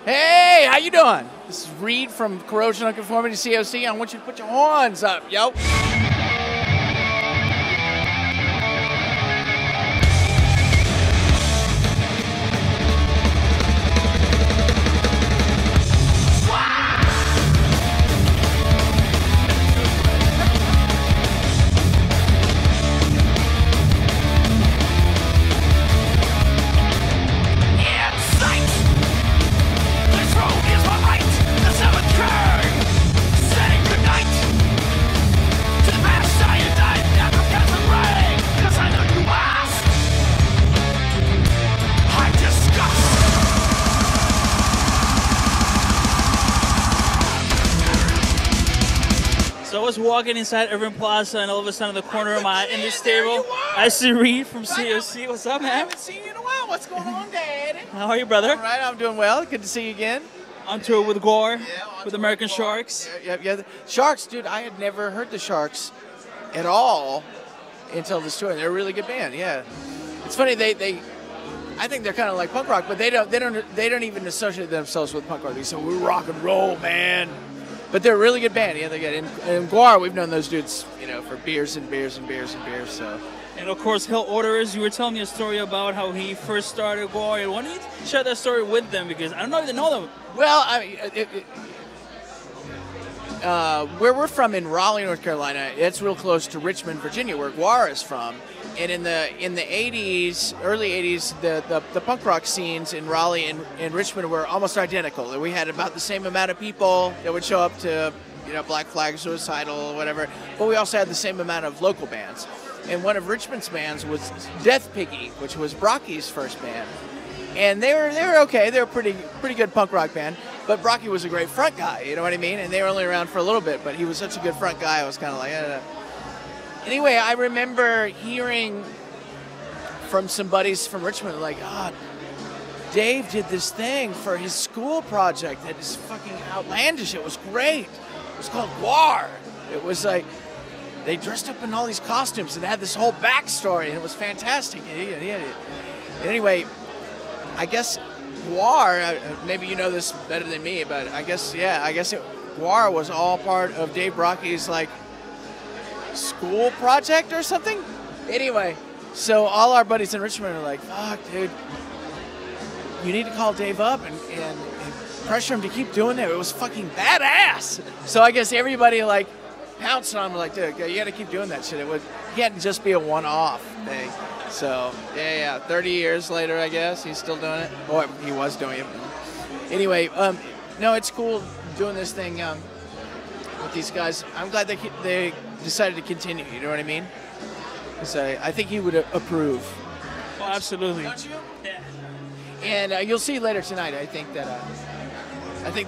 Hey, how you doing? This is Reed from Corrosion of Conformity, C.O.C. I want you to put your horns up, yo. So I was walking inside Irving Plaza, and all of a sudden, in the corner of my eye, in this table, I see Reed from C.O.C. What's up, man? I haven't seen you in a while. What's going on, Dad? How are you, brother? All right, I'm doing well. Good to see you again. On tour with GWAR, with American Sharks. Yeah. Sharks, dude, I had never heard the Sharks at all until this tour. They're a really good band, yeah. It's funny, I think they're kind of like punk rock, but they don't even associate themselves with punk rock. They say, we're rock and roll, man. But they're a really good band. Yeah, they're good. And GWAR, we've known those dudes, for beers and beers and beers and beers. So. And of course, Oderus, you were telling me a story about how he first started GWAR. Why don't you share that story with them? Because I don't know if they know them. Well, where we're from in Raleigh, North Carolina, it's real close to Richmond, Virginia, where GWAR is from. And in the 80s, early 80s, the punk rock scenes in Raleigh and Richmond were almost identical. We had about the same amount of people that would show up to, Black Flag, Suicidal, whatever. But we also had the same amount of local bands. And one of Richmond's bands was Death Piggy, which was Brocky's first band. And they were okay. They were pretty good punk rock band. But Brocky was a great front guy, you know what I mean? And they were only around for a little bit, but he was such a good front guy. I was kind of like, Anyway, I remember hearing from some buddies from Richmond, like, Dave did this thing for his school project that is fucking outlandish. It was great. It was called GWAR. It was like, they dressed up in all these costumes and had this whole backstory, and it was fantastic. Anyway, I guess GWAR, maybe you know this better than me, but I guess GWAR was all part of Dave Brocky's, school project or something. Anyway, so all our buddies in Richmond are like, fuck, dude, you need to call Dave up and pressure him to keep doing it. It was fucking badass. So I guess everybody pounced on him like, dude, you got to keep doing that shit. It can't just be a one-off thing. So yeah, 30 years later, I guess he's still doing it. Or he was doing it. Anyway, no, it's cool doing this thing with these guys. I'm glad they decided to continue, you know what I mean? So I think he would approve. Oh, absolutely. Don't you? Yeah. And you'll see later tonight, I think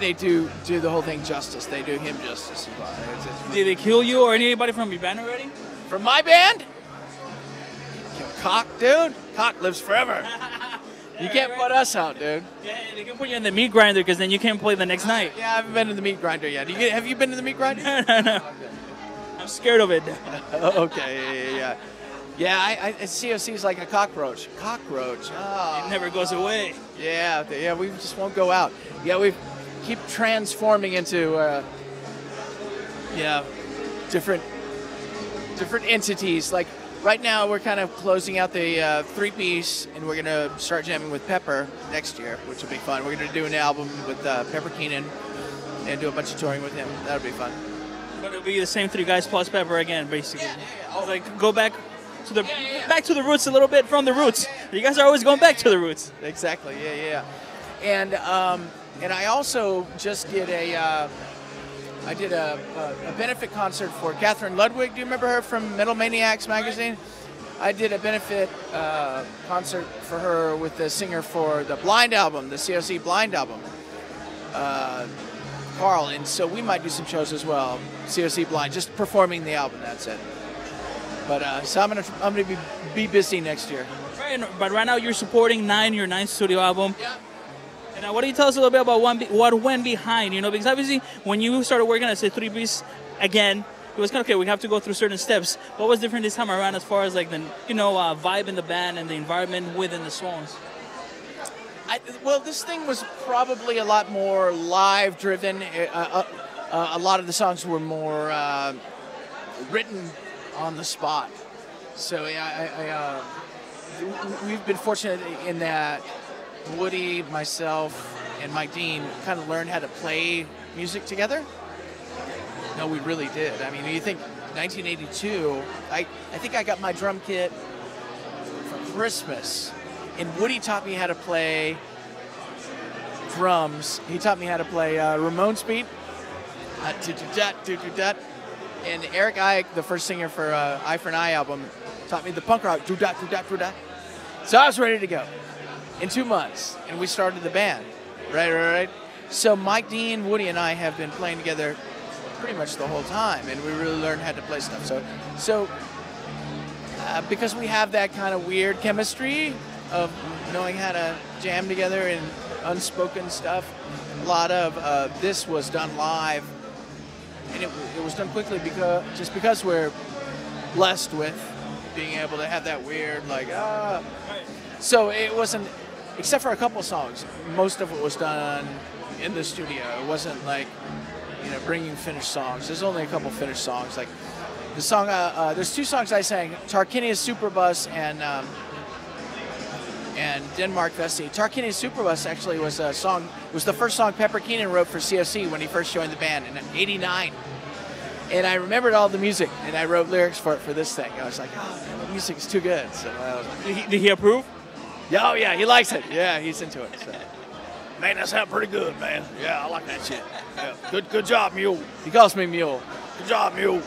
they do the whole thing justice. They do him justice. Did they kill you or anybody from your band already? From my band? Cock, dude. Cock lives forever. You can't put us out, dude. Yeah, they can put you in the meat grinder because then you can't play the next night. Yeah, I haven't been in the meat grinder yet. Have you been in the meat grinder? No. I'm scared of it. Okay, yeah. Yeah, C.O.C. is like a cockroach. Cockroach. Oh. It never goes away. Yeah, we just won't go out. Yeah, we keep transforming into, different entities. Like right now, we're kind of closing out the three-piece, and we're gonna start jamming with Pepper next year, which will be fun. We're gonna do an album with Pepper Keenan and do a bunch of touring with him. That'll be fun. But it'll be the same three guys plus Pepper again, basically. Yeah. Like go back to the roots a little bit from the roots. You guys are always going back to the roots. Exactly. Yeah. And I also just did a benefit concert for Catherine Ludwig. Do you remember her from Metal Maniacs magazine? I did a benefit concert for her with the singer for the Blind album, the C.O.C. Blind album, Carl. And so we might do some shows as well. C.O.C. Blind, just performing the album. That's it. But so I'm gonna be busy next year. Right, but right now you're supporting your ninth studio album. Yeah. And why don't you tell us a little bit about what went behind? Because obviously when you started working as a three-piece again, it was kind of okay. We have to go through certain steps. What was different this time around as far as like the vibe in the band and the environment within the songs? Well, this thing was probably a lot more live driven. A lot of the songs were more written on the spot. So we've been fortunate in that Woody, myself, and Mike Dean kind of learned how to play music together. No, we really did. I mean, you think 1982, I think I got my drum kit for Christmas, and Woody taught me how to play drums. He taught me how to play Ramones beat, and Eric Ike, the first singer for Eye for an Eye album, taught me the punk rock, do-dat, do-dat, do-dat. So I was ready to go in 2 months, and we started the band. Right. So Mike Dean, Woody, and I have been playing together pretty much the whole time, and we really learned how to play stuff. So because we have that kind of weird chemistry of knowing how to jam together and unspoken stuff, a lot of this was done live, and it was done quickly because we're blessed with being able to have that weird So it wasn't. Except for a couple songs, most of it was done in the studio. It wasn't like, bringing finished songs. There's only a couple finished songs. Like the song, there's 2 songs I sang: Tarquinius Superbus and Denmark Vesey. Tarquinius Superbus actually was the first song Pepper Keenan wrote for C.O.C. when he first joined the band in '89. And I remembered all the music, and I wrote lyrics for this thing. I was like, oh, the music is too good. So I was like, did he approve? Oh, yeah, he likes it. Yeah, he's into it. So. Man, that sounds pretty good, man. Yeah, I like that shit. Yeah. Good job, Mule. He calls me Mule. Good job, Mule.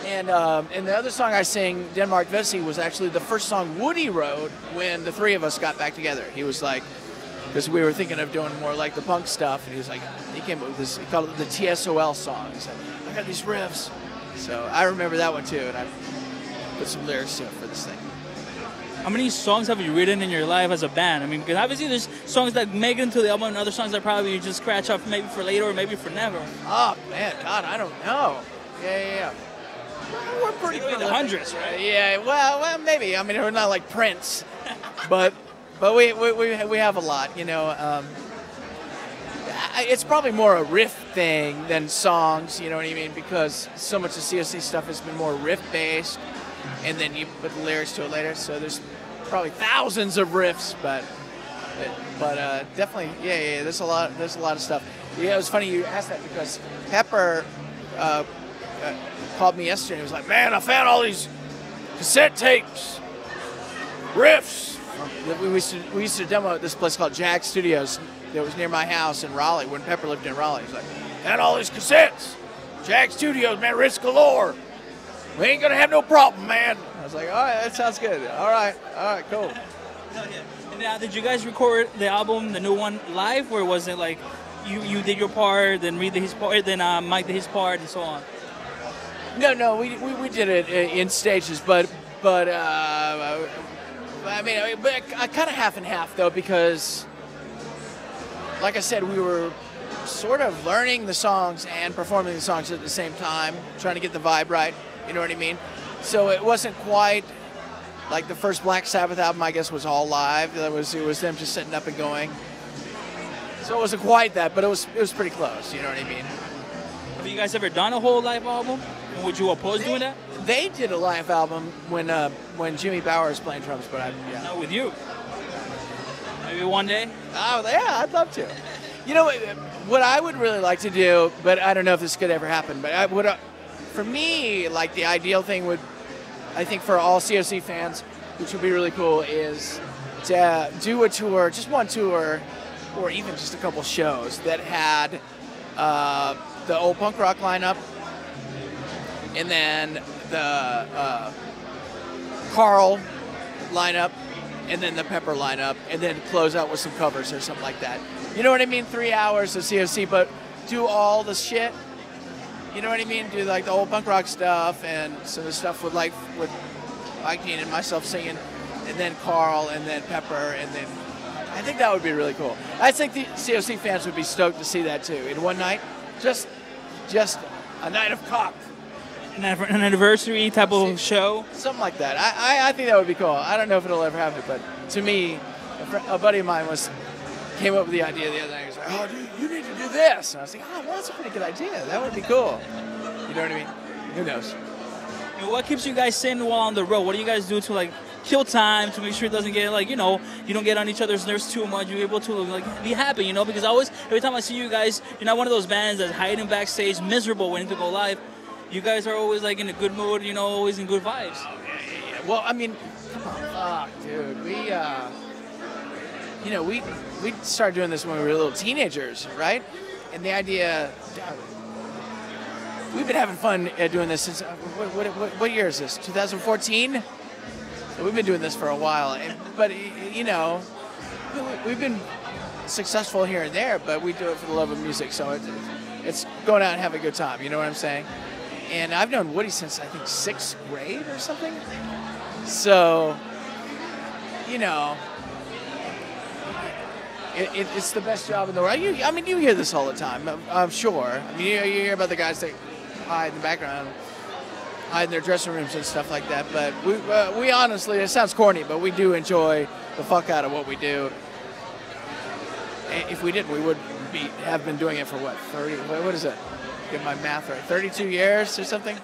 And the other song I sing, Denmark Vesey, was actually the first song Woody wrote when the 3 of us got back together. He was like, because we were thinking of doing more like the punk stuff, and he came up with this, he called it the TSOL song. He said, I got these riffs. So I remember that one too, and I put some lyrics to it for this thing. How many songs have you written in your life as a band? I mean, because obviously there's songs that make it into the album and other songs that probably you just scratch off maybe for later or maybe for never. Oh, man, God, I don't know. Yeah. We're pretty good. The hundreds, right? Yeah, well, maybe. I mean, we're not like Prince, but we have a lot, It's probably more a riff thing than songs, you know what I mean? Because so much of C.O.C. stuff has been more riff-based, and then you put the lyrics to it later. So there's probably thousands of riffs, but definitely, yeah. There's a lot of stuff. Yeah, it was funny you asked that because Pepper called me yesterday. And he was like, "Man, I found all these cassette tapes, riffs." We used to demo at this place called Jag Studios that was near my house in Raleigh when Pepper lived in Raleigh. He's like, "Found all these cassettes, Jag Studios, man, riffs galore. We ain't gonna have no problem, man." I was like, "All right, that sounds good. All right, cool." And now, did you guys record the album, the new one, live, or was it like you did your part, then Reed did his part, then Mike did his part, and so on? No, we did it in stages, but I mean, kind of half and half though, because, like I said, we were sort of learning the songs and performing the songs at the same time, trying to get the vibe right. You know what I mean? So it wasn't quite like the first Black Sabbath album. I guess was all live. It was them just sitting up and going. So it wasn't quite that, but it was pretty close. You know what I mean? Have you guys ever done a whole live album? And would you oppose doing that? They did a live album when Jimmy Bauer was playing drums, but not with you. Maybe one day. Oh yeah, I'd love to. You know what I would really like to do, but I don't know if this could ever happen. But for me, like the ideal thing would, I think for all C.O.C. fans, which would be really cool, is to do a tour, just one tour, or even just a couple shows that had the old punk rock lineup, and then the Carl lineup, and then the Pepper lineup, and then close out with some covers or something like that. You know what I mean? 3 hours of C.O.C., but do all the shit. You know what I mean? Do like the old punk rock stuff and some of the stuff with Mike Dean and myself singing, and then Carl, and then Pepper, and then I think that would be really cool. I think the C.O.C. fans would be stoked to see that too. In one night, just a night of cock. An anniversary type of show? Something like that. I think that would be cool. I don't know if it'll ever happen, but to me, a buddy of mine came up with the idea the other night. He was like, "Oh, dude, you need to do this." And I was like, "Oh, well, that's a pretty good idea. That would be cool." You know what I mean? Who knows? And what keeps you guys sane while on the road? What do you guys do to like kill time, to make sure it doesn't get like, you don't get on each other's nerves too much? You're able to like be happy, because every time I see you guys, you're not one of those bands that's hiding backstage, miserable, waiting to go live. You guys are always like in a good mood, always in good vibes. Yeah. Well, I mean, come on, fuck, dude. We started doing this when we were little teenagers, right? And the idea, we've been having fun doing this since, what year is this, 2014? So we've been doing this for a while. But, we've been successful here and there, but we do it for the love of music. So it's going out and having a good time, you know what I'm saying? And I've known Woody since, I think, 6th grade or something. So, it's the best job in the world. You hear this all the time, I'm sure. I mean, you hear about the guys that hide in the background, hide in their dressing rooms and stuff like that. But we honestly, it sounds corny, but we do enjoy the fuck out of what we do. If we didn't, we would have been doing it for what, 30? What is it? Get my math right. 32 years or something?